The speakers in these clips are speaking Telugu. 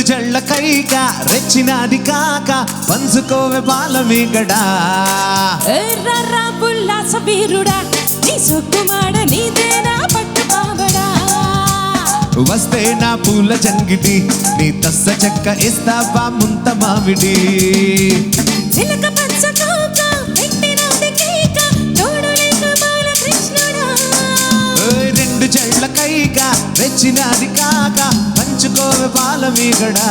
జళ్ళ కైక రెచ్చినది కాక పంచుకోవే బాలమీగడా ఎర్ర పుల్లాస వీరుడా నీ సొక్కుమాడ నీదేనా పట్టు పావడా వస్తే నా పూల జంగిడి నీ తస్స చెక్క ఇస్తావా ముంత మామిడి చిలక పచ్చ కోక పెట్టినది కేక తోడు లేక బాలకృష్ణుడా రెండు జళ్ళ కైక రెచ్చినది కాక పంచుకోవే బాలమీగడా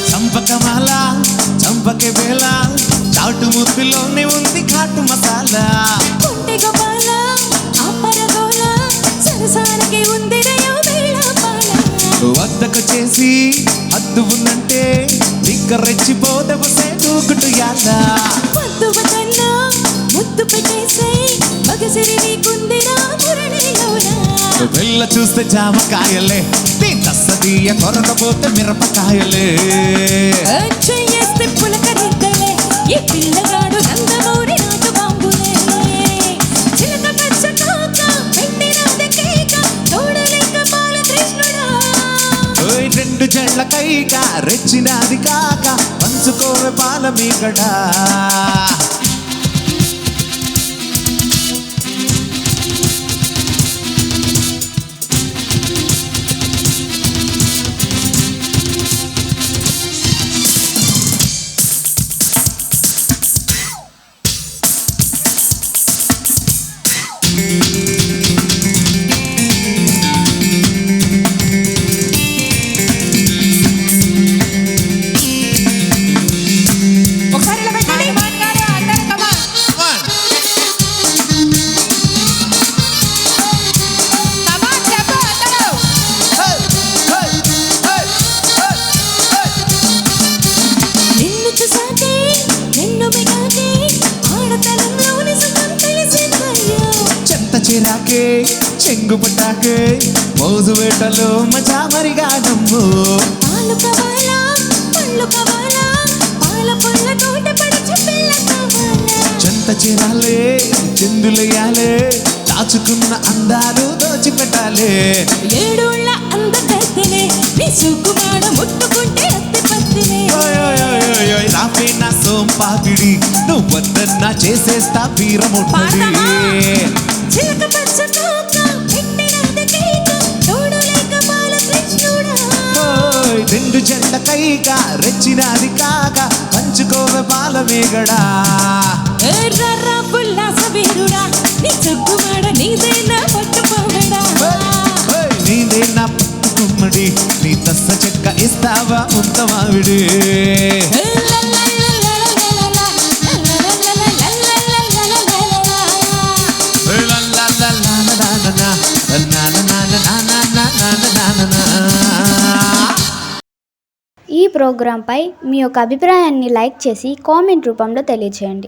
చంపకమాల చంపకే వేళ చాటు ముద్దులోనే ఉంది కాటు మసాలా కొంటె గోపాల ఆపరగోల సరసాలకి ఉంది రయో వేళ పాల వద్దకు చేసి హద్దు ఉందంటే దిగ్గ రెచ్చిపోతే వసే దూకుటు యాద వద్దు వదన్నా ముద్దు పెట్టేసే మగసిరి నీకుందిరా మురళిలోనా వెళ్ళ చూస్తే జామకాయలే నీ తస్సదీయ కొరకపోతే మిరపకాయలే చెయ్యేస్తే పులకరింతలే ఈ పిల్లగాడు నందమూరి నాటు బాంబులే చిలక పచ్చ కోక పెట్టినది కేక తోడలేక బాలకృష్ణుడా రెండు జళ్ళ కైక రెచ్చినది కాక పంచుకోవే బాలమీగడా చిరాకే చెంగు పట్టాకే మోజు వేటలో మజా మరిగా నమ్ము పాలు కావాలా పళ్ళు కావాలా పాల పొల్ల తోట పడిచి పిల్ల కావాలా చెంత చిరాలే చెందులయ్యాలే దాచుకున్న అందాలు దోచిపెట్టాలే ఏడోళ్ళ అందకత్తెనే నీ సుకుమాడ ముట్టుకుంటే అత్తి పత్తినే రాపే నా సోంపాపిడి నువ్వు వద్దన్నా చేసేస్తా వీరముట్టడి చిలక పచ్చ కోక పెట్టినది కేక తోడు లేక బాలకృష్ణుడా రెండు జంట కైక రెచ్చినది కాక పంచుకోవే బాలమీగడా ఎర్ర పుల్లాస వీరుడా నీ సొక్కుమాడ నీదేనా పట్టు పావడా నీదే నా పట్టు కుమ్మడి నీ తస్స చెక్క ఇస్తావా ముంత మామిడి ఈ ప్రోగ్రాంపై మీ యొక్క అభిప్రాయాన్ని లైక్ చేసి కామెంట్ రూపంలో తెలియజేయండి.